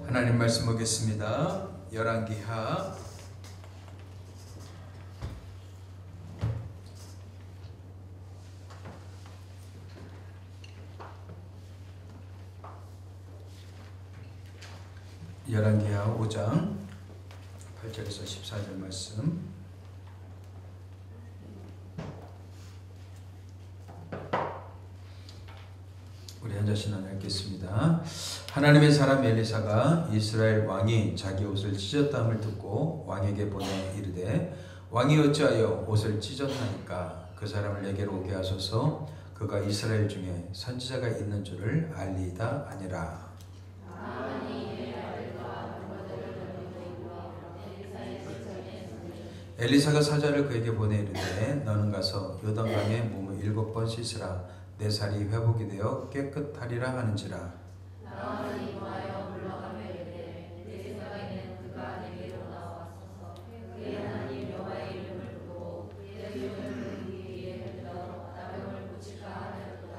하나님 말씀 보겠습니다. 열왕기하 5장 8절에서 14절 말씀. 우리 앉아서 나눠 읽겠습니다. 하나님의 사람 엘리사가 이스라엘 왕이 자기 옷을 찢었다함을 듣고 왕에게 보내 이르되 왕이 어찌하여 옷을 찢었나이까? 그 사람을 내게로 오게 하소서. 그가 이스라엘 중에 선지자가 있는 줄을 알리이다 하니라. 엘리사가 사자를 그에게 보내 이르되 너는 가서 요단강에 몸을 7번 씻으라. 내 살이 회복이 되어 깨끗하리라 하는지라. 나만이 인하여 물러가며 이르되 엘리사가 있는 그가 내게로 나와서서 그의 하나님 여호와의 이름을 부르고 그의 이름을 부르기 위해 흘러 나병을 고칠까 하였도다.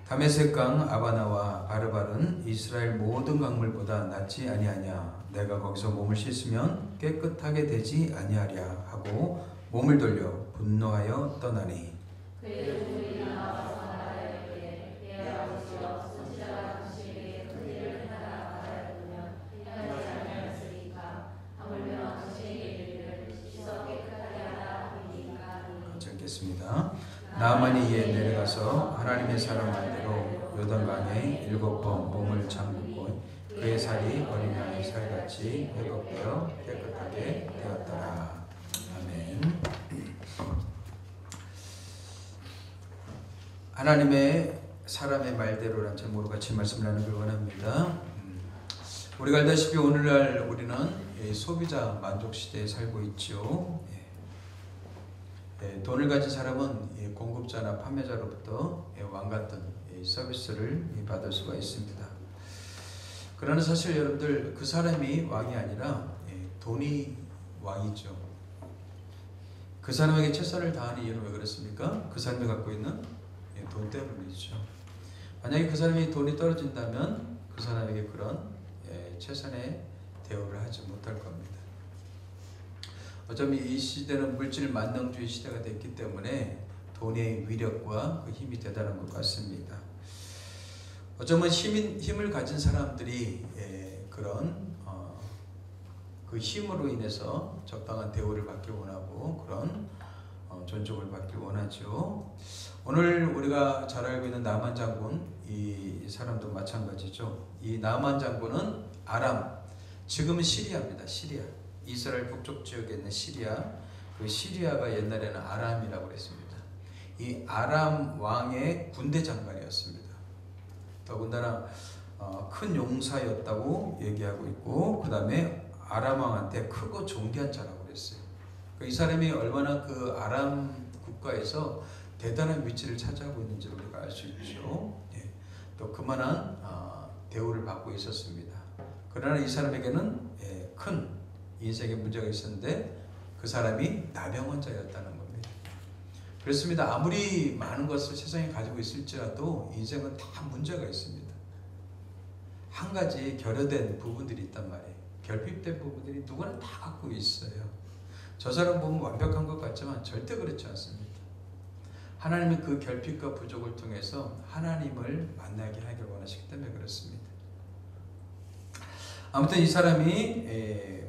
다메섹강 아바나와 바르발은 이스라엘 모든 강물보다 낫지 아니하냐? 내가 거기서 몸을 씻으면 깨끗하게 되지 아니하랴 하고 몸을 돌려 분노하여 떠나니. 나만이 이에 내려가서 하나님의 사람 말대로 요단강에 7번 몸을 잠그고 그의 살이 어린 양의 살같이 회복되어 깨끗하게 되었더라. 아멘. 하나님의 사람의 말대로란 제목으로 같이 말씀을 나누길 원합니다. 우리가 알다시피 오늘날 우리는 소비자 만족 시대에 살고 있죠. 돈을 가진 사람은 공급자나 판매자로부터 왕같은 서비스를 받을 수가 있습니다. 그러나 사실 여러분들 그 사람이 왕이 아니라 돈이 왕이죠. 그 사람에게 최선을 다하는 이유는 왜 그렇습니까? 그 사람이 갖고 있는 돈 때문이죠. 만약에 그 사람이 돈이 떨어진다면 그 사람에게 그런 최선의 대우를 하지 못할 겁니다. 어쩌면 이 시대는 물질 만능주의 시대가 됐기 때문에 돈의 위력과 그 힘이 대단한 것 같습니다. 어쩌면 힘을 가진 사람들이 그런 그 힘으로 인해서 적당한 대우를 받길 원하고 그런 존중을 받길 원하죠. 오늘 우리가 잘 알고 있는 나만 장군, 이 사람도 마찬가지죠. 이 나만 장군은 아람, 지금은 시리아입니다. 시리아. 이스라엘 북쪽 지역에 있는 시리아, 그 시리아가 옛날에는 아람이라고 그랬습니다. 이 아람 왕의 군대 장관이었습니다. 더군다나 큰 용사였다고 얘기하고 있고, 그 다음에 아람 왕한테 크고 존귀한 자라고 그랬어요. 이 사람이 얼마나 그 아람 국가에서 대단한 위치를 차지하고 있는지 우리가 알 수 있죠. 또 그만한 대우를 받고 있었습니다. 그러나 이 사람에게는 큰 인생에 문제가 있었는데 그 사람이 나병 환자였다는 겁니다. 그렇습니다. 아무리 많은 것을 세상에 가지고 있을지라도 인생은 다 문제가 있습니다. 한 가지 결여된 부분들이 있단 말이에요. 결핍된 부분들이 누구나 다 갖고 있어요. 저 사람 보면 완벽한 것 같지만 절대 그렇지 않습니다. 하나님은 그 결핍과 부족을 통해서 하나님을 만나게 하길 원하시기 때문에 그렇습니다. 아무튼 이 사람이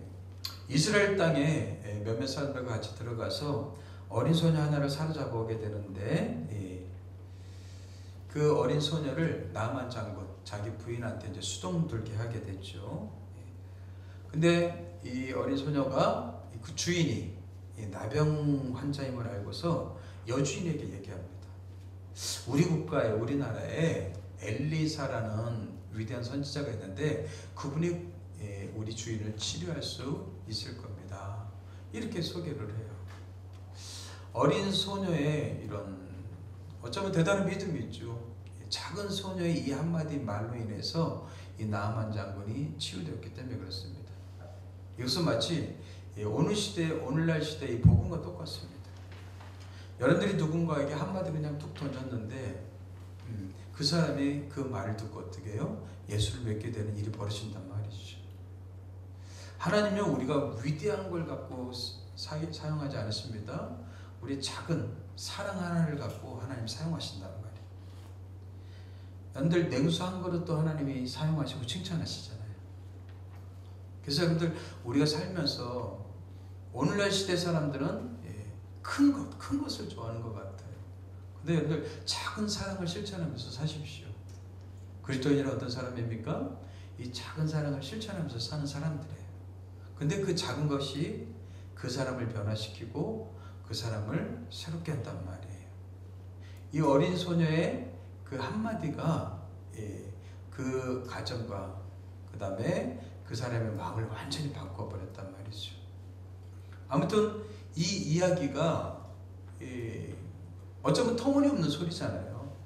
이스라엘 땅에 몇몇 사람들과 같이 들어가서 어린 소녀 하나를 사로잡아 오게 되는데 그 어린 소녀를 나만 장군, 자기 부인한테 이제 수동들게 하게 됐죠. 근데 이 어린 소녀가 그 주인이 나병 환자임을 알고서 여주인에게 얘기합니다. 우리 국가에, 우리나라에 엘리사라는 위대한 선지자가 있는데 그분이 우리 주인을 치료할 수 있을 겁니다. 이렇게 소개를 해요. 어린 소녀의 이런 어쩌면 대단한 믿음이 있죠. 작은 소녀의 이 한마디 말로 인해서 이 나만 장군이 치유되었기 때문에 그렇습니다. 이것은 마치 오늘 시대, 오늘날 시대의 복음과 똑같습니다. 여러분들이 누군가에게 한마디 그냥 툭 던졌는데 그 사람이 그 말을 듣고 어떻게 해요? 예수를 믿게 되는 일이 벌어진단 말이죠. 하나님은 우리가 위대한 걸 갖고 사용하지 않으십니다. 우리 작은 사랑 하나를 갖고 하나님 사용하신다는 말이에요. 여러분들 냉수 한 그릇도 하나님이 사용하시고 칭찬하시잖아요. 그래서 여러분들 우리가 살면서 오늘날 시대 사람들은 큰 것을 좋아하는 것 같아요. 근데 여러분들 작은 사랑을 실천하면서 사십시오. 그리스도인이란 어떤 사람입니까? 이 작은 사랑을 실천하면서 사는 사람들이에요. 근데 그 작은 것이 그 사람을 변화시키고 그 사람을 새롭게 한단 말이에요. 이 어린 소녀의 그 한마디가 그 가정과 그 다음에 그 사람의 마음을 완전히 바꿔버렸단 말이죠. 아무튼 이 이야기가 어쩌면 터무니없는 소리잖아요.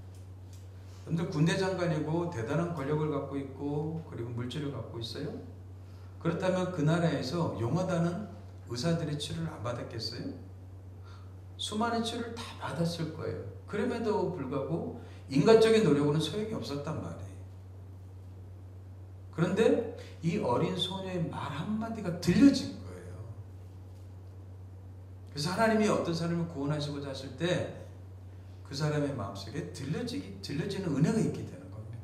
여러분들 군대 장관이고 대단한 권력을 갖고 있고 그리고 물질을 갖고 있어요. 그렇다면 그 나라에서 용하다는 의사들의 치료를 안 받았겠어요? 수많은 치료를 다 받았을 거예요. 그럼에도 불구하고 인간적인 노력으로는 소용이 없었단 말이에요. 그런데 이 어린 소녀의 말 한마디가 들려진 거예요. 그래서 하나님이 어떤 사람을 구원하시고자 하실 때 그 사람의 마음속에 들려지는 은혜가 있게 되는 겁니다.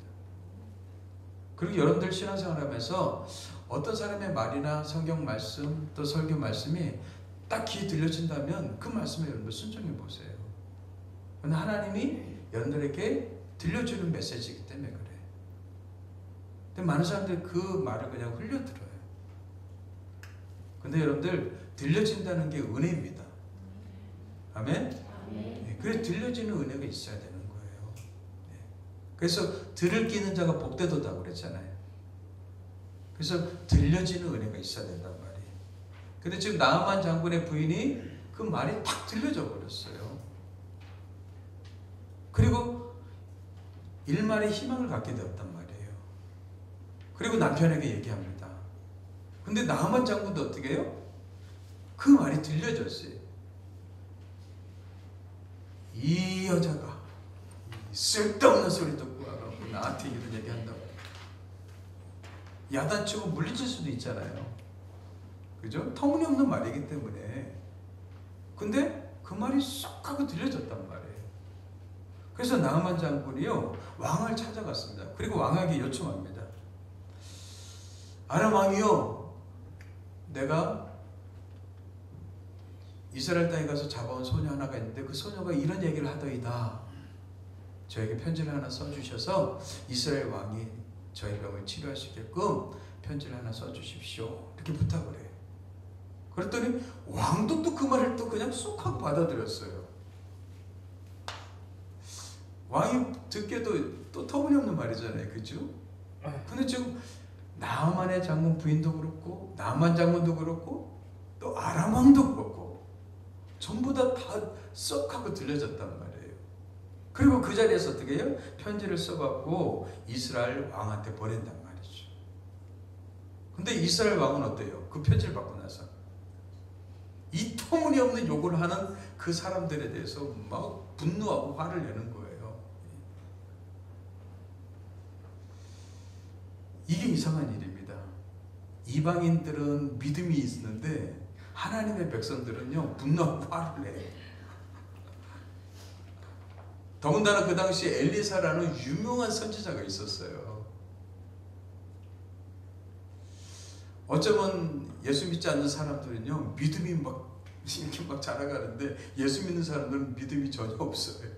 그리고 여러분들 신앙생활 하면서 어떤 사람의 말이나 성경 말씀 또 설교 말씀이 딱 귀에 들려진다면 그 말씀에 여러분들 순종해 보세요. 그런데 하나님이 여러분들에게 들려주는 메시지이기 때문에 그래요. 근데 많은 사람들이 그 말을 그냥 흘려들어요. 근데 여러분들 들려진다는 게 은혜입니다. 아멘? 네, 그래서 들려지는 은혜가 있어야 되는 거예요. 네. 그래서 들을 끼는 자가 복되도다고 그랬잖아요. 그래서 들려지는 은혜가 있어야 된단 말이에요. 근데 지금 나아만 장군의 부인이 그 말이 탁 들려져 버렸어요. 그리고 일말의 희망을 갖게 되었단 말이에요. 그리고 남편에게 얘기합니다. 근데 나아만 장군도 어떻게 해요? 그 말이 들려졌어요. 이 여자가 쓸데없는 소리 듣고 와가지고 나한테 이런 얘기 한다고. 야단치고 물리칠 수도 있잖아요. 그죠? 터무니없는 말이기 때문에. 근데 그 말이 쏙 하고 들려졌단 말이에요. 그래서 나아만 장군이요 왕을 찾아갔습니다. 그리고 왕에게 요청합니다. 아람 왕이요, 내가 이스라엘 땅에 가서 잡아온 소녀 하나가 있는데 그 소녀가 이런 얘기를 하더이다. 저에게 편지를 하나 써주셔서 이스라엘 왕이 저희 병을 치료하시게끔 편지를 하나 써주십시오. 이렇게 부탁을 해요. 그랬더니 왕도 또 그 말을 또 그냥 쏙 하고 받아들였어요. 왕이 듣기에도 또 터무니없는 말이잖아요. 그죠? 근데 지금 나아만의 장군 부인도 그렇고 나아만 장군도 그렇고 또 아람 왕도 그렇고 전부 다 썩 하고 들려졌단 말이에요. 그리고 그 자리에서 어떻게 해요? 편지를 써갖고 이스라엘 왕한테 보낸단 말이죠. 근데 이스라엘 왕은 어때요? 그 편지를 받고 나서 이 터무니없는 욕을 하는 그 사람들에 대해서 막 분노하고 화를 내는 거예요. 이게 이상한 일입니다. 이방인들은 믿음이 있는데 하나님의 백성들은요 분노하고 화를 내요. 더군다나 그 당시에 엘리사라는 유명한 선지자가 있었어요. 어쩌면 예수 믿지 않는 사람들은요 믿음이 막 이렇게 막 자라가는데 예수 믿는 사람들은 믿음이 전혀 없어요.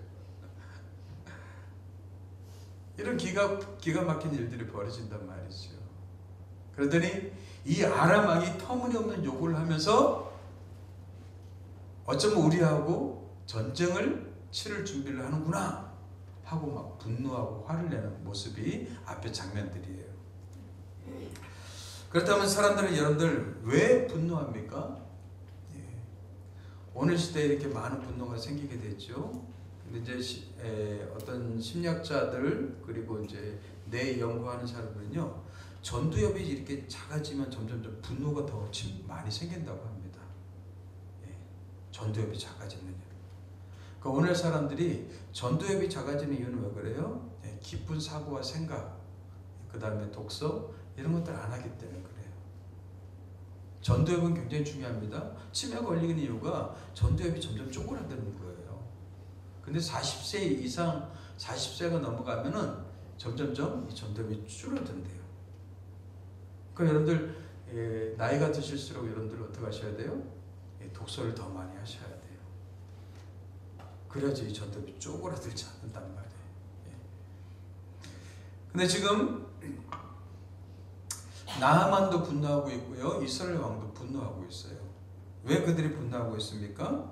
이런 기가 막힌 일들이 벌어진단 말이죠. 그러더니 이 아람 왕이 터무니없는 요구를 하면서 어쩌면 우리하고 전쟁을 치를 준비를 하는구나 하고 막 분노하고 화를 내는 모습이 앞에 장면들이에요. 그렇다면 사람들은 여러분들 왜 분노합니까? 오늘 시대에 이렇게 많은 분노가 생기게 됐죠. 근데 이제 어떤 심리학자들 그리고 이제 뇌 연구하는 사람들은요 전두엽이 이렇게 작아지면 점점 분노가 더 많이 생긴다고 합니다. 전두엽이 작아지는. 그러니까 오늘 사람들이 전두엽이 작아지는 이유는 왜 그래요? 기쁜 사고와 생각, 그 다음에 독서 이런 것들 안 하기 때문에 그래요. 전두엽은 굉장히 중요합니다. 치매 걸리는 이유가 전두엽이 점점 쪼그라드는 거예요. 근데 40세 이상, 40세가 넘어가면은 점점점 이 전두엽이 줄어든대요. 그러니까 여러분들 나이가 드실수록 여러분들 어떻게 하셔야 돼요? 독서를 더 많이 하셔야 돼요. 그래야지 이 전두엽이 쪼그라들지 않는단 말이에요. 근데 지금 나하만도 분노하고 있고요. 이스라엘 왕도 분노하고 있어요. 왜 그들이 분노하고 있습니까?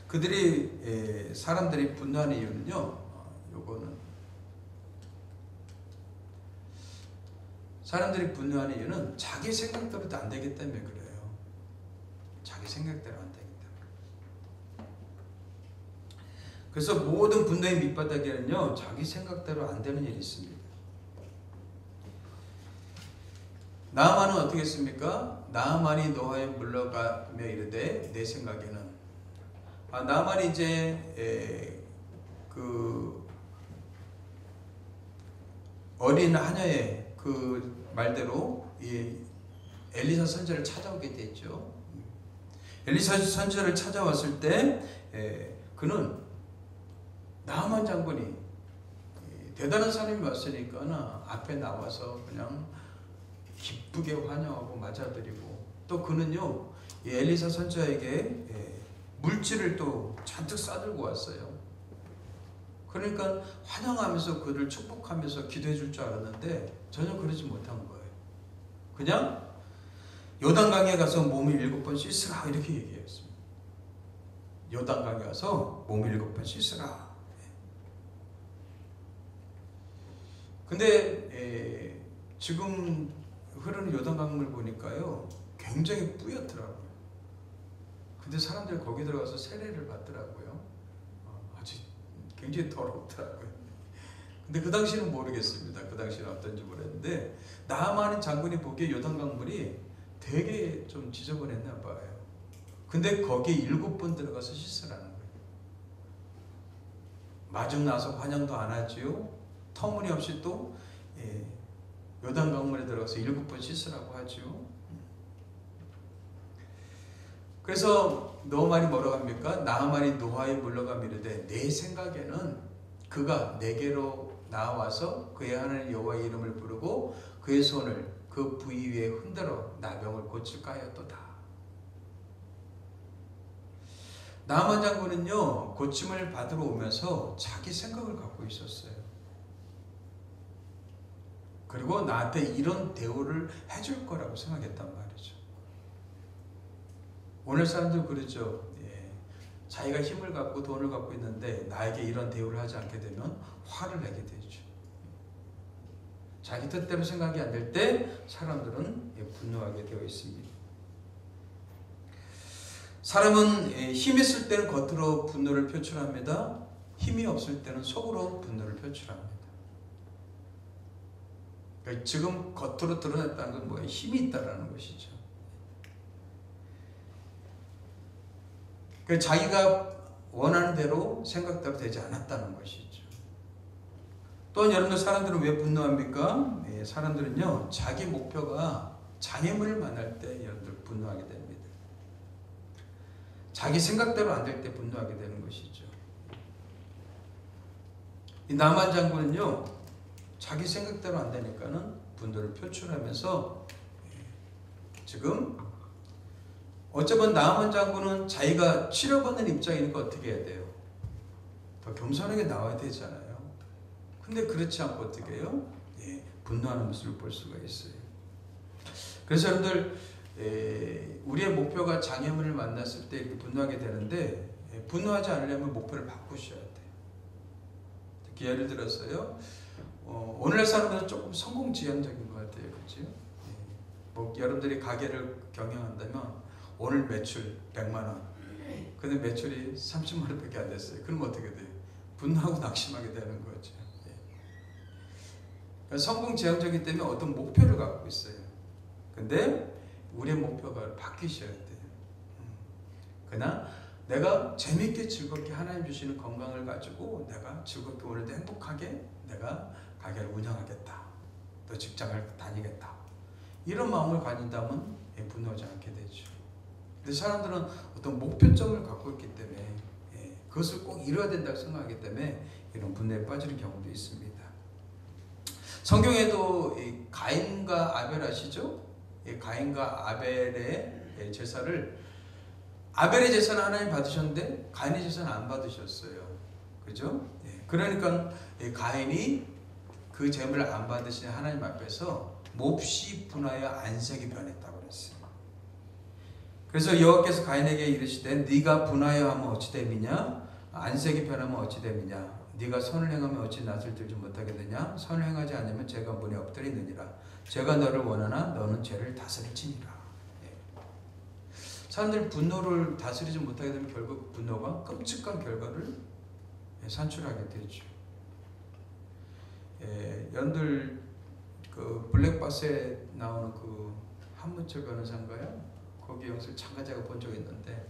그들이 사람들이 분노하는 이유는요. 요거는 사람들이 분노하는 이유는 자기 생각대로도 안 되기 때문에 그래요. 자기 생각대로 안 되기 때문에. 그래서 모든 분노의 밑바닥에는요. 자기 생각대로 안 되는 일이 있습니다. 나하만은 어떻게 했습니까? 나하만이 노아에 물러가며 이르되 내 생각에는 나하만이 이제 그 어린 하녀의 그 말대로 이 엘리사 선지자를 찾아오게 됐죠. 엘리사 선지자를 찾아왔을 때 그는 나하만 장군이 대단한 사람이 왔으니까 앞에 나와서 그냥 기쁘게 환영하고 맞아들이고 또 그는요 이 엘리사 선지자에게 물질을 또 잔뜩 싸들고 왔어요. 그러니까 환영하면서 그를 축복하면서 기도해 줄 줄 알았는데 전혀 그러지 못한 거예요. 그냥 요단강에 가서 몸을 7번 씻으라 이렇게 얘기했습니다. 요단강에 가서 몸을 7번 씻으라. 근데 지금 흐르는 요단강을 보니까요 굉장히 뿌옇더라고요. 근데 사람들이 거기 들어가서 세례를 받더라고요. 아주 굉장히 더럽더라고요. 근데 그 당시는 모르겠습니다. 그 당시는 어떤지 모르겠는데 나하만 장군이 보기에 요단강 물이 되게 좀 지저분했나 봐요. 근데 거기에 7번 들어가서 씻으라는 거예요. 마중 나서 환영도 안 하지요. 터무니없이 또 요단강물에 들어가서 7번 씻으라고 하죠. 그래서 노아만이 뭐라고 합니까? 나하만이 노아에 물러가며 이르되 내 생각에는 그가 내게로 나와서 그의 하나님 여호와의 이름을 부르고 그의 손을 그 부위 위에 흔들어 나병을 고칠까 하였도다. 나하만 장군은요 고침을 받으러 오면서 자기 생각을 갖고 있었어요. 그리고 나한테 이런 대우를 해줄 거라고 생각했단 말이죠. 오늘 사람들 그러죠. 자기가 힘을 갖고 돈을 갖고 있는데 나에게 이런 대우를 하지 않게 되면 화를 내게 되죠. 자기 뜻대로 생각이 안 될 때 사람들은 분노하게 되어 있습니다. 사람은 힘이 있을 때는 겉으로 분노를 표출합니다. 힘이 없을 때는 속으로 분노를 표출합니다. 그러니까 지금 겉으로 드러냈다는 건 뭐예요? 힘이 있다라는 것이죠. 그러니까 자기가 원하는 대로 생각대로 되지 않았다는 것이죠. 또한 여러분들 사람들은 왜 분노합니까? 사람들은요 자기 목표가 장애물을 만날 때 여러분들 분노하게 됩니다. 자기 생각대로 안 될 때 분노하게 되는 것이죠. 이 나하만 장군은요 자기 생각대로 안 되니까는 분노를 표출하면서 지금 어쩌면 나하만 장군은 자기가 치료받는 입장이니까 어떻게 해야 돼요? 더 겸손하게 나와야 되잖아요. 근데 그렇지 않고 어떻게 해요? 분노하는 모습을 볼 수가 있어요. 그래서 여러분들 우리의 목표가 장애물을 만났을 때 이렇게 분노하게 되는데 분노하지 않으려면 목표를 바꾸셔야 돼요. 특히 예를 들어서요. 오늘날 사람들은 조금 성공지향적인 것 같아요. 그렇죠? 뭐 여러분들이 가게를 경영한다면 오늘 매출 100만 원. 근데 매출이 30만 원밖에 안 됐어요. 그럼 어떻게 돼요? 분노하고 낙심하게 되는 거죠. 그러니까 성공지향적이기 때문에 어떤 목표를 갖고 있어요. 근데 우리의 목표가 바뀌셔야 돼요. 그냥 내가 재밌게 즐겁게 하나님 주시는 건강을 가지고 내가 즐겁게 오늘도 행복하게 내가 가게를 운영하겠다. 또 직장을 다니겠다. 이런 마음을 가진다면 분노하지 않게 되죠. 근데 사람들은 어떤 목표점을 갖고 있기 때문에 그것을 꼭 이뤄야 된다고 생각하기 때문에 이런 분노에 빠지는 경우도 있습니다. 성경에도 가인과 아벨 아시죠? 가인과 아벨의 제사를, 아벨의 제사는 하나님 받으셨는데 가인의 제사는 안 받으셨어요. 그죠? 그러니까 가인이 그 제물을 안 받으신 하나님 앞에서 몹시 분하여 안색이 변했다고 그랬어요. 그래서 여호와께서 가인에게 이르시되 네가 분하여 하면 어찌 됨이냐, 안색이 변하면 어찌 됨이냐, 네가 선을 행하면 어찌 낯을 들지 못하게 되냐, 선을 행하지 않으면 죄가 문에 엎드리느니라. 죄가 너를 원하나 너는 죄를 다스릴지니라. 사람들이 분노를 다스리지 못하게 되면 결국 분노가 끔찍한 결과를 산출하게 되죠. 여러분들 그 블랙박스에 나오는 그 한문철 변호사인가요? 거기 영상을 잠깐 제가 본 적이 있는데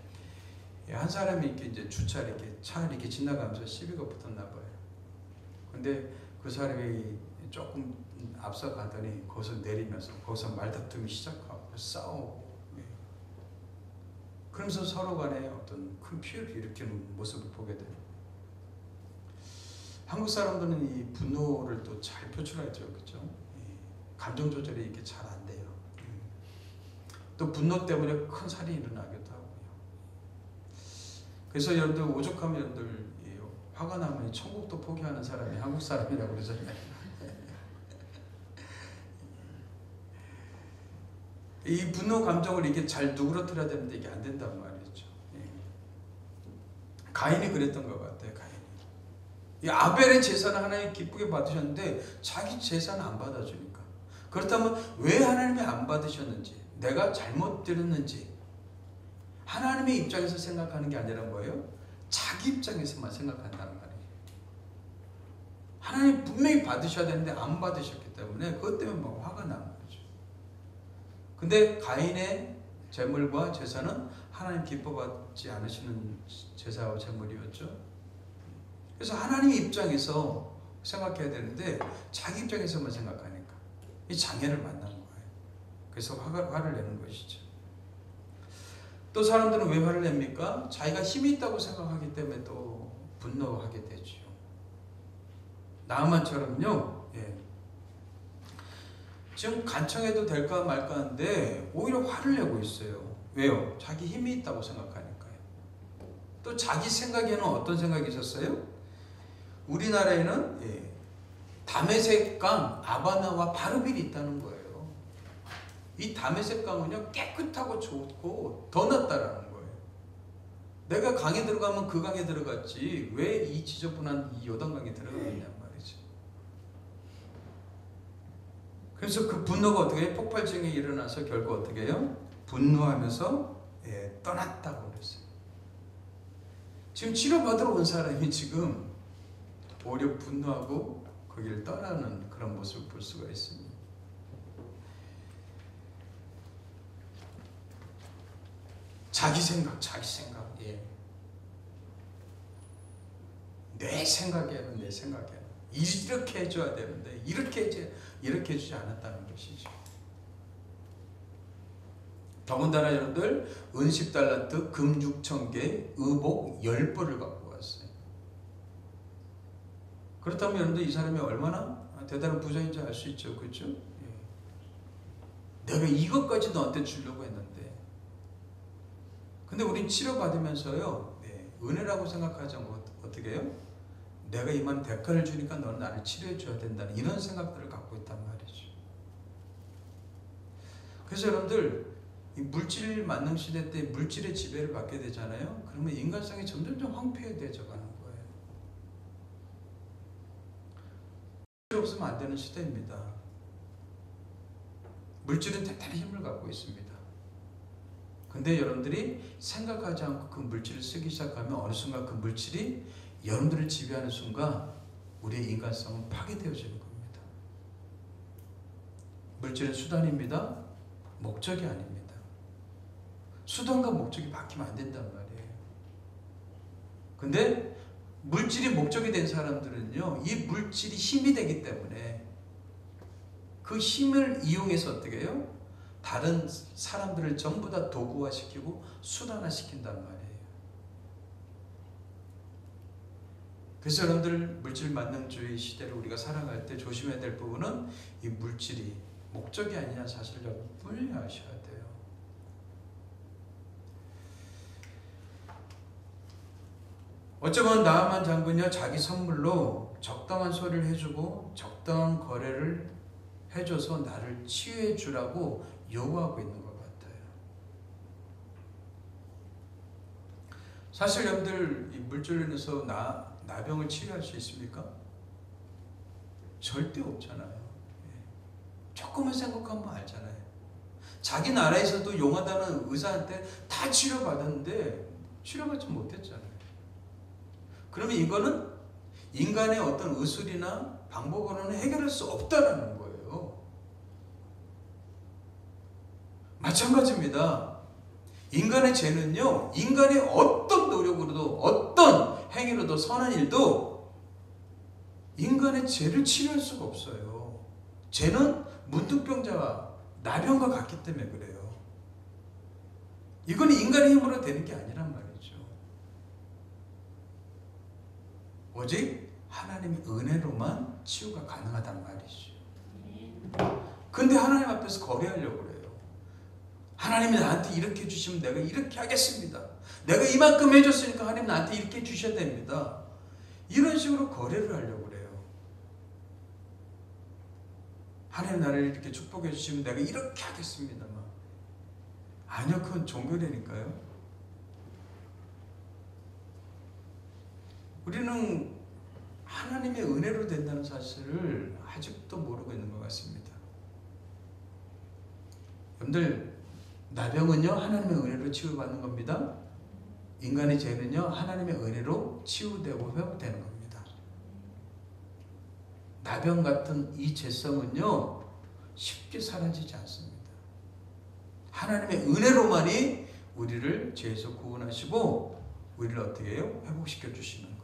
한 사람이 이렇게 이제 주차 이렇게 차 이렇게 지나가면서 시비가 붙었나 봐요. 근데 그 사람이 조금 앞서가더니 거기서 내리면서 거기서 말다툼이 시작하고 싸우고, 그러면서 서로 간에 어떤 큰 피해를 일으키는 모습을 보게 돼요. 한국 사람들은 이 분노를 또 잘 표출하죠, 그렇죠? 감정 조절이 이렇게 잘 안 돼요. 또 분노 때문에 큰 살이 일어나기도 하고요. 그래서 여러분들 오죽하면 여러분들 화가 나면 천국도 포기하는 사람이 한국 사람이라고 그러잖아요. 이 분노 감정을 이게 잘 누그러뜨려야 되는데 이게 안 된단 말이죠. 가인이 그랬던 것 같아요. 이 아벨의 제사는 하나님 기쁘게 받으셨는데 자기 제사는 안 받아주니까. 그렇다면 왜 하나님이 안 받으셨는지, 내가 잘못 들었는지 하나님의 입장에서 생각하는 게 아니라 뭐예요? 자기 입장에서만 생각한다는 말이에요. 하나님 분명히 받으셔야 되는데 안 받으셨기 때문에 그것 때문에 막 화가 나는 거죠. 근데 가인의 제물과 제사는 하나님 기뻐받지 않으시는 제사와 제물이었죠. 그래서 하나님 입장에서 생각해야 되는데 자기 입장에서만 생각하니까 이 장애를 만난 거예요. 그래서 화를 내는 것이죠. 또 사람들은 왜 화를 냅니까? 자기가 힘이 있다고 생각하기 때문에 또 분노하게 되죠. 나아만처럼요. 지금 간청해도 될까 말까 하는데 오히려 화를 내고 있어요. 왜요? 자기 힘이 있다고 생각하니까요. 또 자기 생각에는 어떤 생각이 있었어요? 우리나라에는 다메섹강 아바나와 바르빌이 있다는 거예요. 이 다메섹강은요 깨끗하고 좋고 더 낫다라는 거예요. 내가 강에 들어가면 그 강에 들어갔지 왜 이 지저분한 이 요단강에 들어가느냐 말이죠. 그래서 그 분노가 어떻게 해요? 폭발적이 일어나서 결국 어떻게 해요? 분노하면서 떠났다고 그랬어요. 지금 치료받으러 온 사람이 지금 오히려 분노하고 거기를 떠나는 그런 모습을 볼 수가 있습니다. 자기 생각. 내 생각에는 이렇게 해줘야 되는데 이렇게 해주지 않았다는 것이죠. 더군다나 여러분들 은 10달란트, 금 6,000개, 의복 10벌을 갖고 왔어요. 그렇다면 여러분들 이 사람이 얼마나 대단한 부자인지 알 수 있죠. 그렇죠? 내가 이것까지 너한테 주려고 했는데, 근데 우린 치료받으면서요 은혜라고 생각하지 않고 어떻게 해요? 내가 이만 대가를 주니까 너는 나를 치료해 줘야 된다는 이런 생각들을 갖고 있단 말이죠. 그래서 여러분들 이 물질 만능 시대 때 물질의 지배를 받게 되잖아요. 그러면 인간성이 점점점 황폐해져 가는 거예요. 없으면 안 되는 시대입니다. 물질은 대단히 힘을 갖고 있습니다. 근데 여러분들이 생각하지 않고 그 물질을 쓰기 시작하면 어느 순간 그 물질이 여러분들을 지배하는 순간 우리의 인간성은 파괴되어지는 겁니다. 물질은 수단입니다. 목적이 아닙니다. 수단과 목적이 바뀌면 안 된단 말이에요. 근데 물질이 목적이 된 사람들은요, 이 물질이 힘이 되기 때문에 그 힘을 이용해서 어떻게 해요? 다른 사람들을 전부 다 도구화시키고 수단화시킨단 말이에요. 그래서 여러분들 물질 만능주의 시대를 우리가 살아갈 때 조심해야 될 부분은 이 물질이 목적이 아니냐 사실 여러분 분리하셔야 돼요. 어쩌면 나아만 장군이요 자기 선물로 적당한 소리를 해주고 적당한 거래를 해줘서 나를 치유해 주라고 요구하고 있는 것 같아요. 사실 여러분들 이 물질로 인해서 나병을 치료할 수 있습니까? 절대 없잖아요. 조금만 생각하면 알잖아요. 자기 나라에서도 용하다는 의사한테 다 치료받았는데 치료받지 못했잖아요. 그러면 이거는 인간의 어떤 의술이나 방법으로는 해결할 수 없다는 거예요. 마찬가지입니다. 인간의 죄는요, 인간의 어떤 노력으로도 어떤 행위로도 선한 일도 인간의 죄를 치료할 수가 없어요. 죄는 문둥병자와 나병과 같기 때문에 그래요. 이건 인간의 힘으로 되는 게 아니란 말이죠. 오직 하나님의 은혜로만 치유가 가능하단 말이죠. 근데 하나님 앞에서 거래하려고 그래요. 하나님이 나한테 이렇게 해주시면 내가 이렇게 하겠습니다. 내가 이만큼 해줬으니까 하나님 나한테 이렇게 해주셔야 됩니다. 이런 식으로 거래를 하려고 그래요. 하나님 나를 이렇게 축복해 주시면 내가 이렇게 하겠습니다만. 아니요, 그건 종교라니까요. 우리는 하나님의 은혜로 된다는 사실을 아직도 모르고 있는 것 같습니다. 여러분들, 나병은요 하나님의 은혜로 치유받는 겁니다. 인간의 죄는요 하나님의 은혜로 치유되고 회복되는 겁니다. 나병 같은 이 죄성은요 쉽게 사라지지 않습니다. 하나님의 은혜로만이 우리를 죄에서 구원하시고 우리를 어떻게 해요? 회복시켜 주시는 거예요.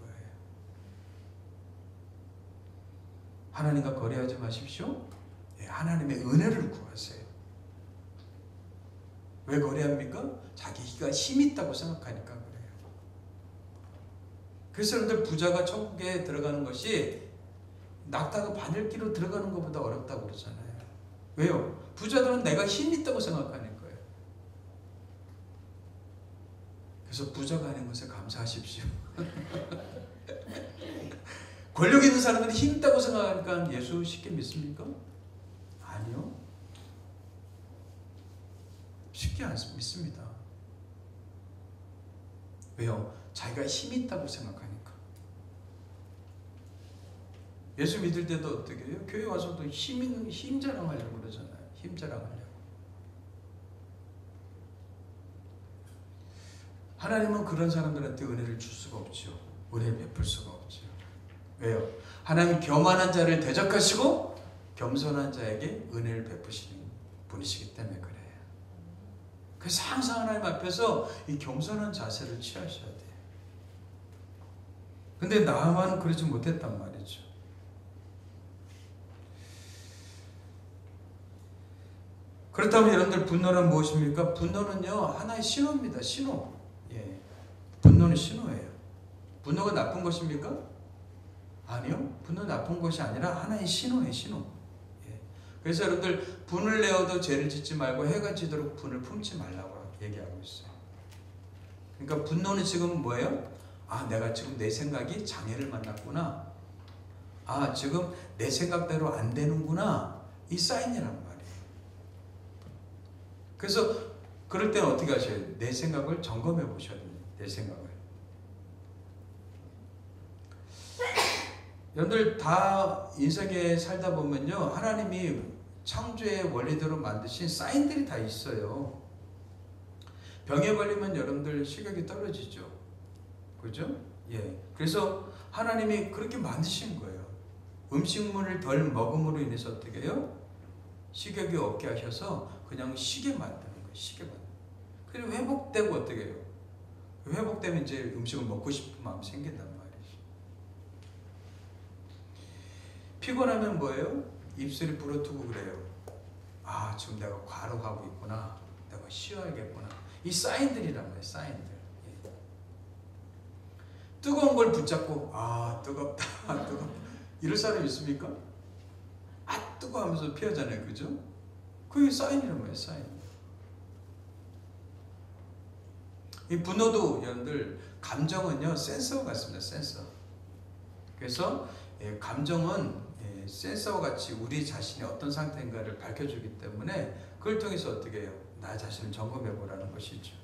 하나님과 거래하지 마십시오. 하나님의 은혜를 구하세요. 왜 거래합니까? 자기가 힘이 있다고 생각하니까 그래요. 그래서 여러분들 부자가 천국에 들어가는 것이 낙타가 바늘기로 들어가는 것보다 어렵다고 그러잖아요. 왜요? 부자들은 내가 힘이 있다고 생각하는 거예요. 그래서 부자가 아닌 것에 감사하십시오. 권력 있는 사람들이 힘 있다고 생각하니까 예수 쉽게 믿습니까? 아니요. 쉽게 안 믿습니다. 왜요? 자기가 힘이 있다고 생각하니까. 예수 믿을 때도 어떻게 해요? 교회 와서도 힘 자랑하려고 그러잖아요. 힘 자랑하려고. 하나님은 그런 사람들한테 은혜를 줄 수가 없죠. 은혜를 베풀 수가 없죠. 왜요? 하나님 교만한 자를 대적하시고 겸손한 자에게 은혜를 베푸시는 분이시기 때문에 그래요. 그래서 항상 하나님 앞에서 이 겸손한 자세를 취하셔야 돼요. 근데 나만은 그러지 못했단 말이죠. 그렇다면 여러분들 분노는 무엇입니까? 분노는요 하나의 신호입니다. 신호. 예, 분노는 신호예요. 분노가 나쁜 것입니까? 아니요. 분노는 나쁜 것이 아니라 하나의 신호예요. 신호. 그래서 여러분들 분을 내어도 죄를 짓지 말고 해가 지도록 분을 품지 말라고 얘기하고 있어요. 그러니까 분노는 지금 뭐예요? 아, 내가 지금 내 생각이 장애를 만났구나. 아, 지금 내 생각대로 안 되는구나. 이 사인이란 말이에요. 그래서 그럴 때는 어떻게 하셔야 돼요? 내 생각을 점검해 보셔야 됩니다. 내 생각을. 여러분들 다 인생에 살다 보면요 하나님이 창조의 원리대로 만드신 사인들이 다 있어요. 병에 걸리면 여러분들 시력이 떨어지죠. 그죠? 예. 그래서 하나님이 그렇게 만드신 거예요. 음식물을 덜 먹음으로 인해서 어떻게 해요? 시력이 없게 하셔서 그냥 쉬게 만드는 거예요. 쉬게 만드는 거예요. 그리고 회복되고 어떻게 해요? 회복되면 이제 음식을 먹고 싶은 마음이 생긴단 말이에요. 피곤하면 뭐예요? 입술이 부러뜨고 그래요. 아, 지금 내가 과로하고 있구나. 내가 쉬어야겠구나. 이 사인들이란 말이에요. 사인들. 예. 뜨거운 걸 붙잡고 아, 뜨겁다. 뜨겁다. 이럴 사람 있습니까? 아, 뜨거워 하면서 피하잖아요. 그죠? 그게 사인이란 말이에요. 사인. 이 분노도 여러분들 감정은요 센서와 같습니다. 센서. 그래서 감정은 센서와 같이 우리 자신이 어떤 상태인가를 밝혀주기 때문에 그걸 통해서 어떻게 해요? 나 자신을 점검해 보라는 것이죠.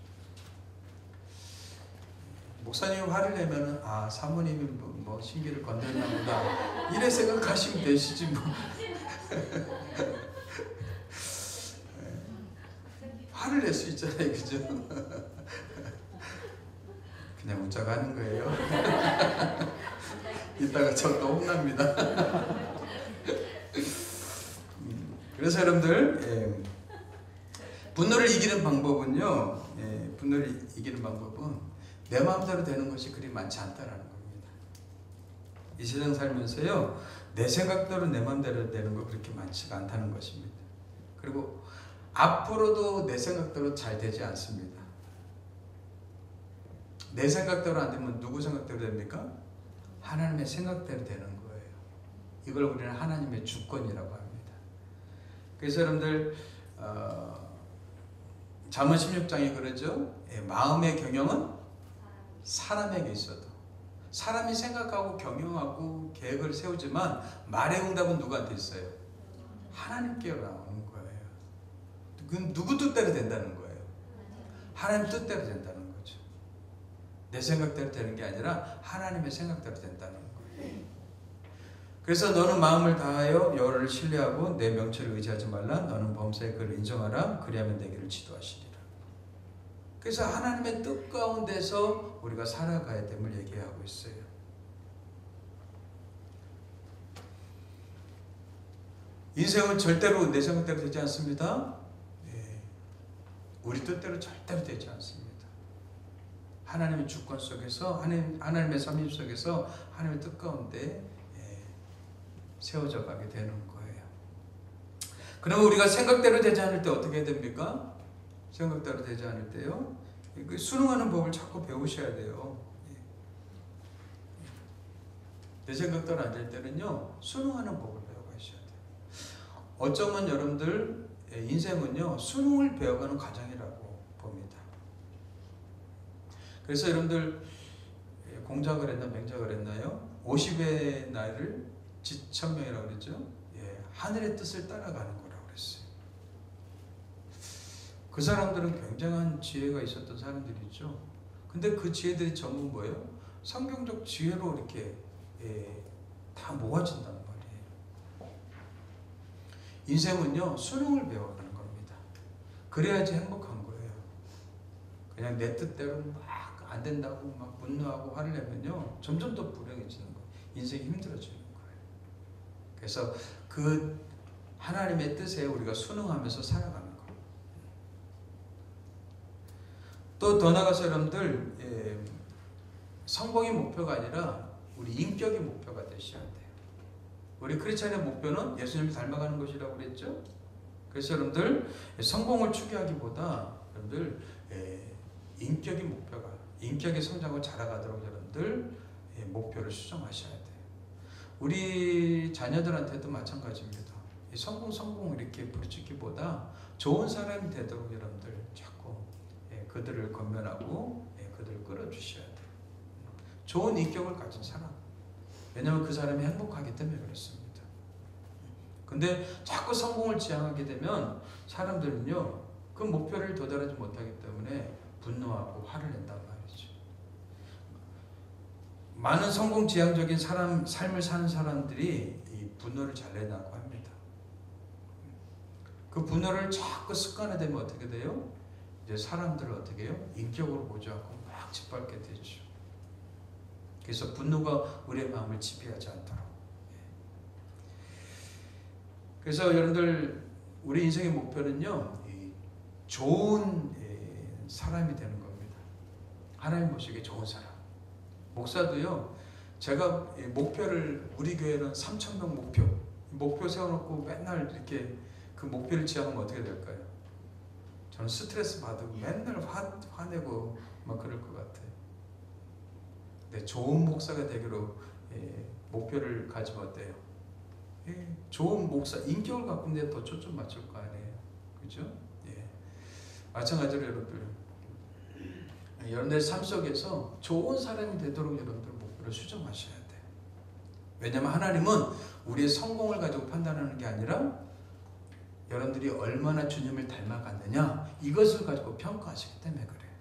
목사님이 화를 내면은 아, 사모님이 뭐 신기를 건드렸나 보다 이래 생각하시면 되시지 뭐. 화를 낼 수 있잖아요. 그죠? 그냥 웃자고 하는 거예요. 이따가 저 또 혼납니다. 그래서 여러분들 분노를 이기는 방법은요. 분노를 이기는 방법은 내 마음대로 되는 것이 그리 많지 않다라는 겁니다. 이 세상 살면서요. 내 생각대로 내 마음대로 되는 거 그렇게 많지가 않다는 것입니다. 그리고 앞으로도 내 생각대로 잘 되지 않습니다. 내 생각대로 안 되면 누구 생각대로 됩니까? 하나님의 생각대로 되는 거예요. 이걸 우리는 하나님의 주권이라고 합니다. 그래서 여러분들 잠언 16장에 그러죠. 마음의 경영은 사람에게 있어도 사람이 생각하고 경영하고 계획을 세우지만 말의 응답은 누구한테 있어요? 하나님께 나오는 거예요. 그건 누구 뜻대로 된다는 거예요. 하나님 뜻대로 된다는 거죠. 내 생각대로 되는 게 아니라 하나님의 생각대로 된다는 거예요. 그래서 너는 마음을 다하여 여호와를 신뢰하고 내 명철을 의지하지 말라. 너는 범사에 그를 인정하라. 그리하면 내 길을 지도하시리라. 그래서 하나님의 뜻 가운데서 우리가 살아가야 됨을 얘기하고 있어요. 인생은 절대로 내 생각대로 되지 않습니다. 우리 뜻대로 절대로 되지 않습니다. 하나님의 주권 속에서 하나님의 섭리 속에서 하나님의 뜻 가운데 세워져 가게 되는 거예요. 그러면 우리가 생각대로 되지 않을 때 어떻게 해야 됩니까? 생각대로 되지 않을 때요. 순응하는 법을 자꾸 배우셔야 돼요. 내 생각대로 안 될 때는요. 순응하는 법을 배워가셔야 돼요. 어쩌면 여러분들 인생은요. 순응을 배워가는 과정이라고 봅니다. 그래서 여러분들 공작을 했나 맹작을 했나요? 50의 나이를 지천명이라고 그랬죠. 하늘의 뜻을 따라가는 거라고 그랬어요. 그 사람들은 굉장한 지혜가 있었던 사람들이죠. 근데 그 지혜들이 전부 뭐예요? 성경적 지혜로 이렇게 다 모아진단 말이에요. 인생은요, 수능을 배워가는 겁니다. 그래야지 행복한 거예요. 그냥 내 뜻대로 막 안 된다고 막 분노하고 화를 내면요, 점점 더 불행해지는 거예요. 인생이 힘들어지는 거예요. 그래서 그 하나님의 뜻에 우리가 순응하면서 살아가는 거예요. 또 더 나아가서 여러분들 성공이 목표가 아니라 우리 인격이 목표가 되셔야 돼요. 우리 크리스찬의 목표는 예수님을 닮아가는 것이라고 그랬죠. 그래서 여러분들 성공을 추구하기보다 여러분들 인격이 목표가, 인격의 성장을 자라가도록 여러분들 목표를 수정하셔야 돼요. 우리 자녀들한테도 마찬가지입니다. 성공 이렇게 부르짖기보다 좋은 사람이 되도록 여러분들 자꾸 그들을 권면하고 그들을 끌어주셔야 돼요. 좋은 인격을 가진 사람. 왜냐하면 그 사람이 행복하기 때문에 그렇습니다. 근데 자꾸 성공을 지향하게 되면 사람들은요, 그 목표를 도달하지 못하기 때문에 분노하고 화를 낸단 말이죠. 많은 성공 지향적인 삶을 사는 사람들이 이 분노를 잘 내라고 합니다. 그 분노를 자꾸 습관화되면 어떻게 돼요? 이제 사람들을 어떻게 해요? 인격으로 보지 않고 막 짓밟게 되죠. 그래서 분노가 우리의 마음을 지배하지 않도록. 그래서 여러분들 우리 인생의 목표는요, 좋은 사람이 되는 겁니다. 하나님 보시기에 좋은 사람. 목사도요, 제가 목표를, 우리 교회는 3,000명 목표 세워놓고 맨날 이렇게 그 목표를 지향하면 어떻게 될까요? 저는 스트레스 받고 맨날 화내고 막 그럴 것 같아요. 네, 좋은 목사가 되기로 목표를 가지면 어때요? 좋은 목사, 인격을 갖고 있는데 더 초점 맞출 거 아니에요. 그죠? 마찬가지로 여러분들 삶 속에서 좋은 사람이 되도록 여러분들 목표를 수정하셔야 돼요. 왜냐하면 하나님은 우리의 성공을 가지고 판단하는 게 아니라 여러분들이 얼마나 주님을 닮아갔느냐 이것을 가지고 평가하시기 때문에 그래요.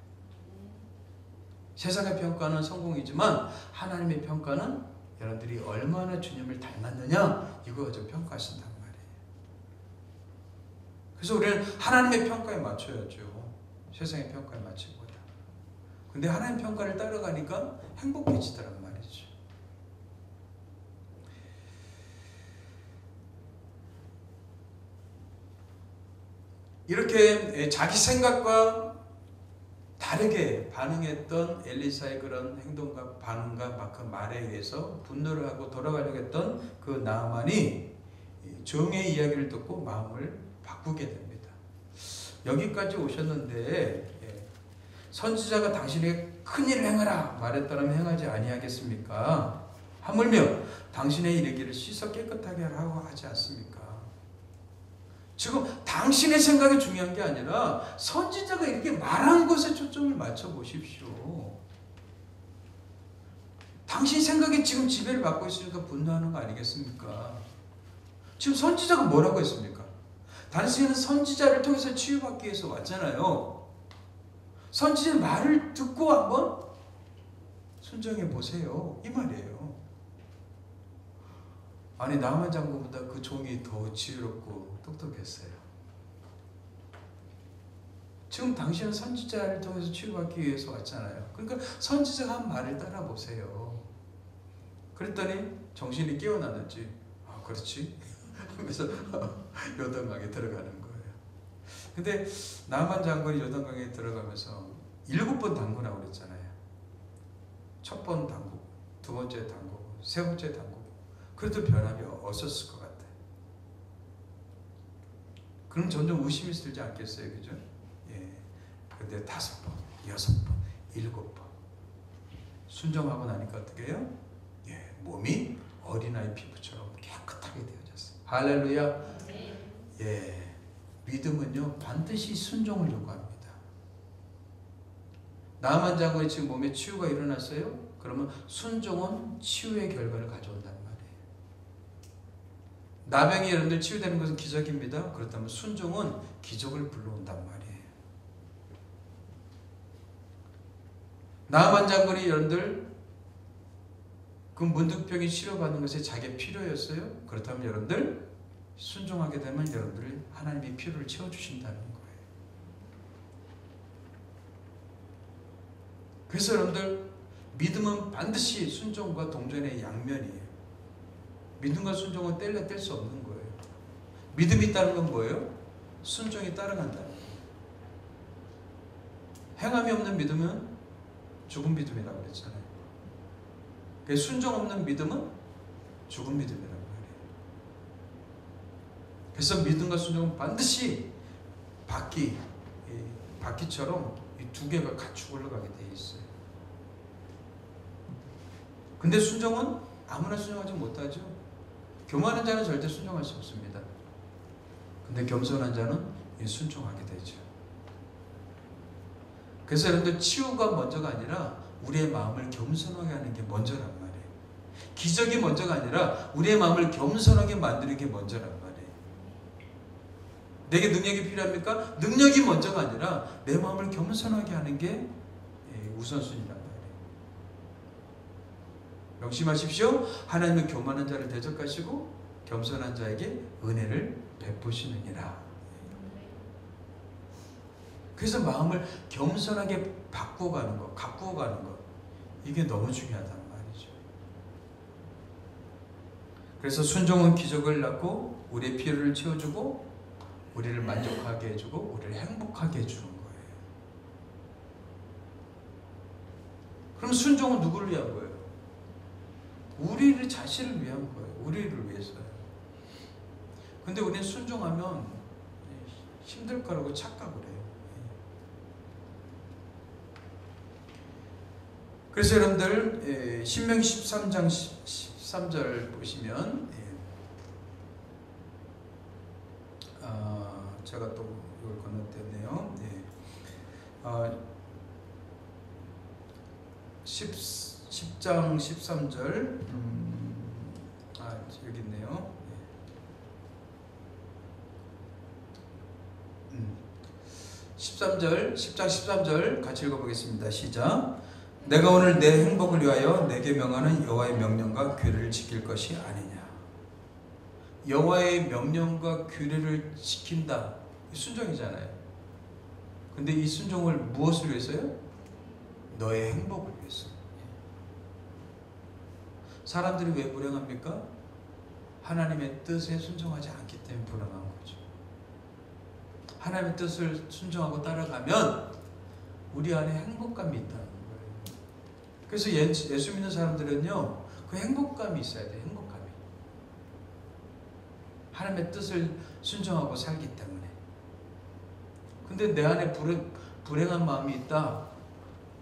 세상의 평가는 성공이지만 하나님의 평가는 여러분들이 얼마나 주님을 닮았느냐 이거 가지고 평가하신단 말이에요. 그래서 우리는 하나님의 평가에 맞춰야죠. 세상의 평가에 맞추고요. 근데 하나님 평가를 따라가니까 행복해지더란 말이죠. 이렇게 자기 생각과 다르게 반응했던 엘리사의 그런 행동과 반응과 그 말에 의해서 분노를 하고 돌아가려고 했던 그 나아만이 종의 이야기를 듣고 마음을 바꾸게 됩니다. 여기까지 오셨는데 선지자가 당신에게 큰일을 행하라 말했더라면 행하지 아니하겠습니까? 하물며 당신의 이르기를 씻어 깨끗하게 하라고 하지 않습니까? 지금 당신의 생각이 중요한 게 아니라 선지자가 이렇게 말한 것에 초점을 맞춰 보십시오. 당신 생각이 지금 지배를 받고 있으니까 분노하는 거 아니겠습니까? 지금 선지자가 뭐라고 했습니까? 당신은 선지자를 통해서 치유받기 위해서 왔잖아요. 선지자의 말을 듣고 한번 순종해 보세요. 이 말이에요. 아니 나만 장군보다 그 종이 더 지혜롭고 똑똑했어요. 지금 당신은 선지자를 통해서 치유받기 위해서 왔잖아요. 그러니까 선지자가 한 말을 따라 보세요. 그랬더니 정신이 깨어나는지 그렇지 하면서 요단강에 들어가는 거예요. 근데 나만 장군이 요단강에 들어가면서 7번 담그라고 그랬잖아요. 첫 번 담그고, 두 번째 담그고, 세 번째 담그고. 그래도 변함이 없었을 것 같아요. 그럼 점점 의심이 들지 않겠어요, 그죠? 근데 5번, 6번, 7번 순종하고 나니까 어떻게 해요? 몸이 어린아이 피부처럼 깨끗하게 되어졌어요. 할렐루야. 믿음은요 반드시 순종을 요구합니다. 나만 장군이 지금 몸에 치유가 일어났어요? 그러면 순종은 치유의 결과를 가져온단 말이에요. 나병이 여러분들 치유되는 것은 기적입니다. 그렇다면 순종은 기적을 불러온단 말이에요. 나만 장군이 여러분들 그 문득병이 치료받는 것이 자기의 필요였어요? 그렇다면 여러분들 순종하게 되면 여러분들이 하나님의 필요를 채워주신다는 거예요. 그래서 여러분들 믿음은 반드시 순종과 동전의 양면이에요. 믿음과 순종은 뗄래 뗄 수 없는 거예요. 믿음이 있다는 건 뭐예요? 순종이 따라간다는 거예요. 행함이 없는 믿음은 죽은 믿음이라고 그랬잖아요. 순종 없는 믿음은 죽은 믿음이라고 말해요. 그래서 믿음과 순종은 반드시 바퀴처럼 이 두 개가 같이 올라가게 돼 있어요. 근데 순종은 아무나 순종하지 못하죠. 교만한 자는 절대 순종할 수 없습니다. 근데 겸손한 자는 순종하게 되죠. 그래서 여러분들 치유가 먼저가 아니라 우리의 마음을 겸손하게 하는 게 먼저란 말이에요. 기적이 먼저가 아니라 우리의 마음을 겸손하게 만드는 게 먼저란 말이에요. 내게 능력이 필요합니까? 능력이 먼저가 아니라 내 마음을 겸손하게 하는 게 우선순위란 말이에요. 명심하십시오. 하나님은 교만한 자를 대적하시고 겸손한 자에게 은혜를 베푸시느니라. 그래서 마음을 겸손하게 바꿔가는 것, 가꾸어가는 것, 이게 너무 중요하단 말이죠. 그래서 순종은 기적을 낳고 우리의 필요를 채워주고 우리를 만족하게 해주고 우리를 행복하게 해주는 거예요. 그럼 순종은 누구를 위한 거예요? 우리를 자신을 위한 거예요. 우리를 위해서요. 근데 우리는 순종하면 힘들 거라고 착각을 해요. 그래서 여러분들 신명기 13장 13절 보시면 제가 또 이걸 건너뛰었네요. 10장 13절 여기 있네요. 10장 13절 같이 읽어보겠습니다. 시작. 내가 오늘 내 행복을 위하여 내게 명하는 여호와의 명령과 규례를 지킬 것이 아니냐. 여호와의 명령과 규례를 지킨다. 순종이잖아요. 근데 이 순종을 무엇을 위해서요? 너의 행복을 위해서. 사람들이 왜 불행합니까? 하나님의 뜻에 순종하지 않기 때문에 불행한 거죠. 하나님의 뜻을 순종하고 따라가면 우리 안에 행복감이 있다는 거예요. 그래서 예수 믿는 사람들은요, 그 행복감이 있어야 돼요. 행복감이. 하나님의 뜻을 순종하고 살기 때문에. 근데 내 안에 불행한 마음이 있다,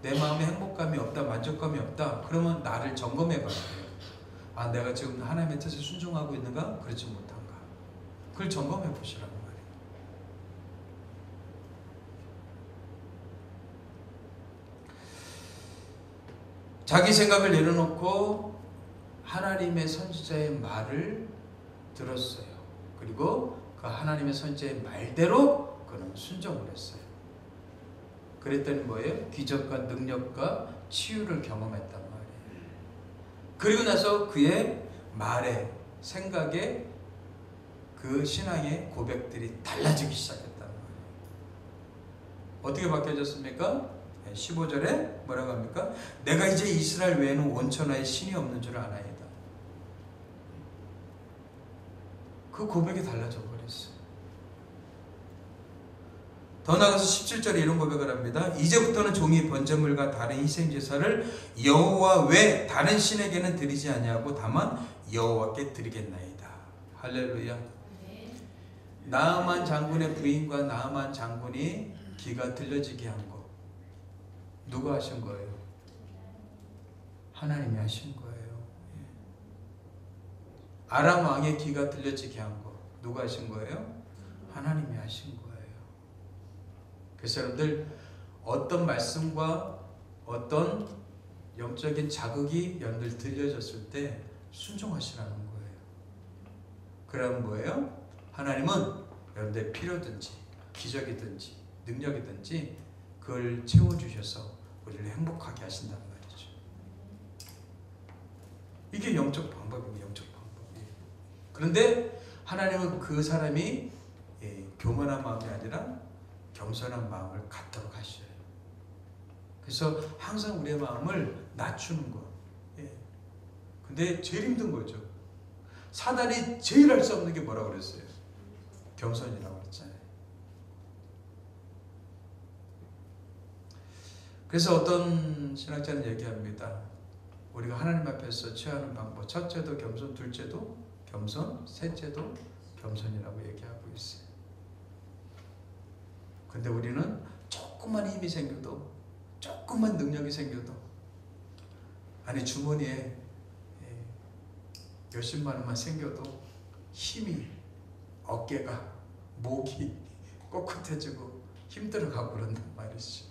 내 마음에 행복감이 없다, 만족감이 없다, 그러면 나를 점검해 봐야 돼요. 아, 내가 지금 하나님의 뜻에 순종하고 있는가? 그렇지 못한가? 그걸 점검해 보시라고 말이에요. 자기 생각을 내려놓고 하나님의 선지자의 말을 들었어요. 그리고 그 하나님의 선지자의 말대로 그는 순종을 했어요. 그랬더니 뭐예요? 기적과 능력과 치유를 경험했단 말이에요. 그리고 나서 그의 말에, 생각에, 그 신앙의 고백들이 달라지기 시작했단 말이에요. 어떻게 바뀌어졌습니까? 15절에 뭐라고 합니까? 내가 이제 이스라엘 외에는 원천하에 신이 없는 줄 아나이다. 그 고백이 달라져 버렸어요. 더 나아가서 17절에 이런 고백을 합니다. 이제부터는 종이 번제물과 다른 희생제사를 여호와 외 다른 신에게는 드리지 아니하고 다만 여호와께 드리겠나이다. 할렐루야. 나아만 장군의 부인과 나아만 장군이 귀가 들려지게 한 것, 누가 하신 거예요? 하나님이 하신 거예요. 아람 왕의 귀가 들려지게 한 것, 누가 하신 거예요? 하나님이 하신 거예요. 그래서 여러분들, 어떤 말씀과 어떤 영적인 자극이 여러분들 들려졌을 때 순종하시라는 거예요. 그러면 뭐예요? 하나님은 여러분들의 필요든지 기적이든지 능력이든지 그걸 채워주셔서 우리를 행복하게 하신단 말이죠. 이게 영적 방법입니다. 영적 방법. 그런데 하나님은 그 사람이 교만한 마음이 아니라 겸손한 마음을 갖도록 하셔요. 그래서 항상 우리의 마음을 낮추는 것. 근데 제일 힘든 거죠. 사단이 제일 할 수 없는 게 뭐라고 그랬어요? 겸손이라고 그랬잖아요. 그래서 어떤 신학자는 얘기합니다. 우리가 하나님 앞에서 취하는 방법, 첫째도 겸손, 둘째도 겸손, 셋째도 겸손이라고 얘기하고 있어요. 근데 우리는 조금만 힘이 생겨도, 조금만 능력이 생겨도, 아니 주머니에 몇십만 원만 생겨도 힘이, 어깨가, 목이 꼿꼿해지고 힘들어가고 그런단 말이죠.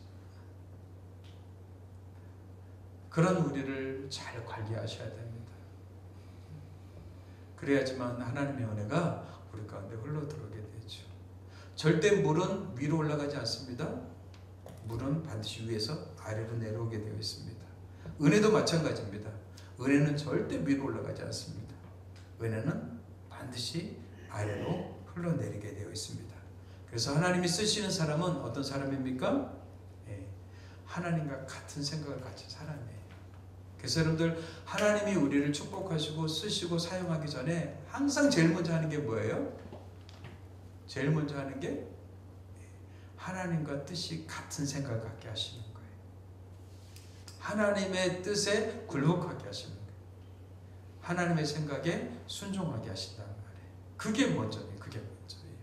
그런 우리를 잘 관리하셔야 됩니다. 그래야지만 하나님의 은혜가 우리 가운데 흘러들어오게 되죠. 절대 물은 위로 올라가지 않습니다. 물은 반드시 위에서 아래로 내려오게 되어 있습니다. 은혜도 마찬가지입니다. 은혜는 절대 위로 올라가지 않습니다. 은혜는 반드시 아래로 흘러내리게 되어 있습니다. 그래서 하나님이 쓰시는 사람은 어떤 사람입니까? 하나님과 같은 생각을 가진 사람이에요. 그래서 여러분들, 하나님이 우리를 축복하시고 쓰시고 사용하기 전에 항상 제일 먼저 하는 게 뭐예요? 제일 먼저 하는 게 하나님과 뜻이 같은 생각을 갖게 하시는 거예요. 하나님의 뜻에 굴복하게 하시는 거예요. 하나님의 생각에 순종하게 하신다는 말이에요. 그게 먼저예요. 그게 먼저예요.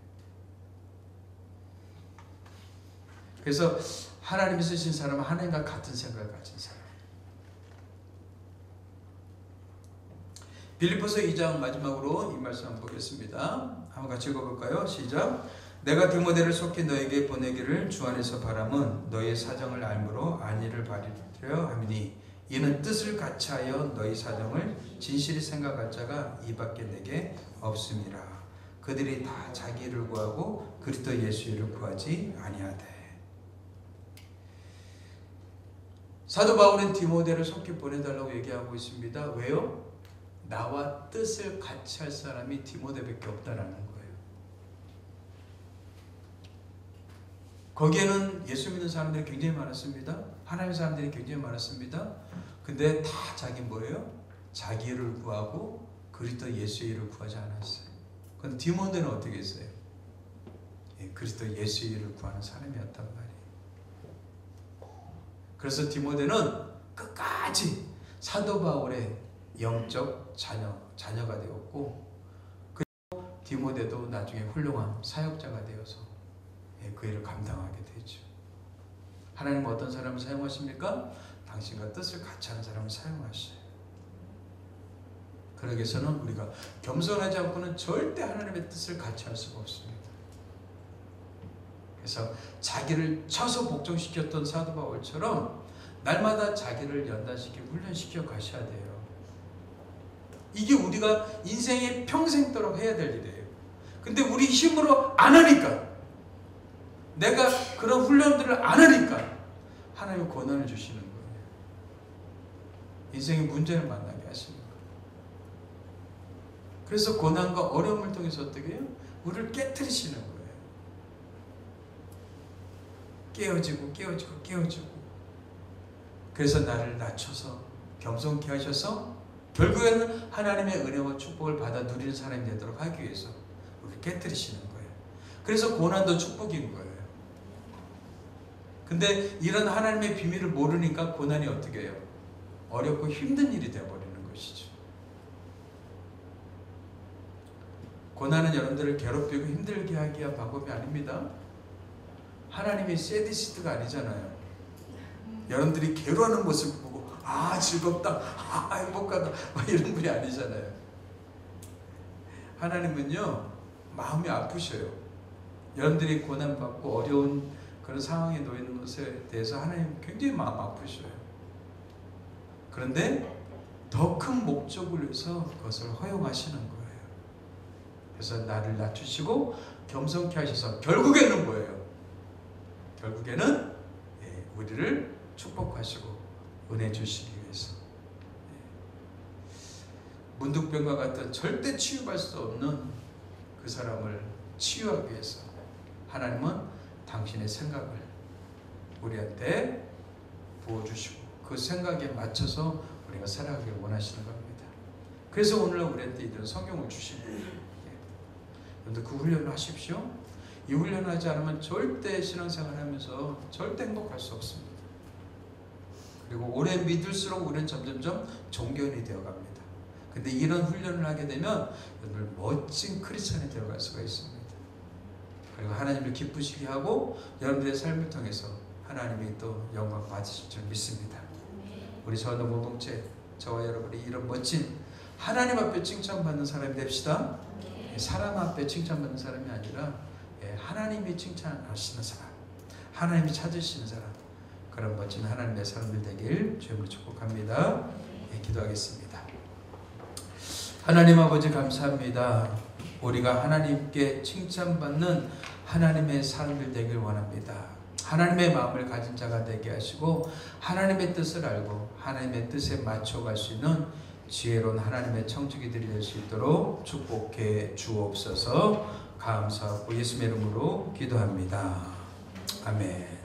그래서 하나님이 쓰신 사람은 하나님과 같은 생각을 가진 사람. 빌립보서 2장 마지막으로 이 말씀 한번 보겠습니다. 한번 같이 읽어볼까요? 시작. 내가 디모데를 속히 너에게 보내기를 주 안에서 바람은 너의 사정을 알므로 안위를 바르려 함이니 이는 뜻을 같이하여 너희 사정을 진실히 생각할 자가 이밖에 내게 없음이라. 그들이 다 자기 일을 구하고 그리스도 예수 일을 구하지 아니하되. 사도 바울은 디모데를 속히 보내달라고 얘기하고 있습니다. 왜요? 나와 뜻을 같이 할 사람이 디모데밖에 없다라는 거예요. 거기에는 예수 믿는 사람들이 굉장히 많았습니다. 하나님의 사람들이 굉장히 많았습니다. 근데 다 자기 뭐예요? 자기 일을 구하고 그리스도 예수의 일을 구하지 않았어요. 그럼 디모데는 어떻게 했어요? 그리스도 예수의 일을 구하는 사람이었단 말이에요. 그래서 디모데는 끝까지 사도 바울의 영적 자녀가 되었고, 그리고 디모데도 나중에 훌륭한 사역자가 되어서 그 일을 감당하게 되죠. 하나님은 어떤 사람을 사용하십니까? 당신과 뜻을 같이 하는 사람을 사용하셔요. 그러기 위해서는 우리가 겸손하지 않고는 절대 하나님의 뜻을 같이 할 수가 없습니다. 그래서 자기를 쳐서 복종시켰던 사도 바울처럼 날마다 자기를 연단시키고 훈련시켜 가셔야 돼요. 이게 우리가 인생의 평생도록 해야 될 일이에요. 근데 우리 힘으로 안 하니까, 내가 그런 훈련들을 안 하니까 하나님은 고난을 주시는 거예요. 인생의 문제를 만나게 하시는 거예요. 그래서 고난과 어려움을 통해서 어떻게 해요? 우리를 깨트리시는 거예요. 깨어지고 그래서 나를 낮춰서 겸손케 하셔서 결국에는 하나님의 은혜와 축복을 받아 누리는 사람이 되도록 하기 위해서 우리를 깨트리시는 거예요. 그래서 고난도 축복인 거예요. 근데 이런 하나님의 비밀을 모르니까 고난이 어떻게 해요? 어렵고 힘든 일이 되어버리는 것이죠. 고난은 여러분들을 괴롭히고 힘들게 하기 위한 방법이 아닙니다. 하나님이 새디시트가 아니잖아요. 여러분들이 괴로워하는 모습을 보고 즐겁다, 행복하다 이런 분이 아니잖아요. 하나님은요 마음이 아프셔요. 여러분들이 고난받고 어려운 그런 상황에 놓이는 것에 대해서 하나님 굉장히 마음 아프셔요. 그런데 더 큰 목적을 위해서 그것을 허용하시는 거예요. 그래서 나를 낮추시고 겸손케 하셔서 결국에는 뭐예요? 결국에는 우리를 축복하시고 은혜 주시기 위해서, 문둥병과 같은 절대 치유할 수 없는 그 사람을 치유하기 위해서 하나님은 당신의 생각을 우리한테 부어주시고 그 생각에 맞춰서 우리가 살아가길 원하시는 겁니다. 그래서 오늘 우리한테 이런 성경을 주신 거예요. 그런데 그 훈련을 하십시오. 이 훈련을 하지 않으면 절대 신앙생활 하면서 절대 행복할 수 없습니다. 그리고 오래 믿을수록 우리는 점점점 종교인이 되어갑니다. 근데 이런 훈련을 하게 되면 여러분들 멋진 크리스찬이 되어갈 수가 있습니다. 그리고 하나님을 기쁘시게 하고 여러분들의 삶을 통해서 하나님이 또 영광 받으실 줄 믿습니다. 우리 전도 공동체, 저와 여러분이 이런 멋진 하나님 앞에 칭찬받는 사람이 됩시다. 사람 앞에 칭찬받는 사람이 아니라 하나님이 칭찬하시는 사람, 하나님이 찾으시는 사람, 그런 멋진 하나님의 사람들 되길 주님으로 축복합니다. 기도하겠습니다. 하나님 아버지 감사합니다. 우리가 하나님께 칭찬받는 하나님의 사람들 되길 원합니다. 하나님의 마음을 가진 자가 되게 하시고 하나님의 뜻을 알고 하나님의 뜻에 맞춰갈 수 있는 지혜로운 하나님의 청지기들이 될 수 있도록 축복해 주옵소서. 감사하고 예수님의 이름으로 기도합니다. 아멘.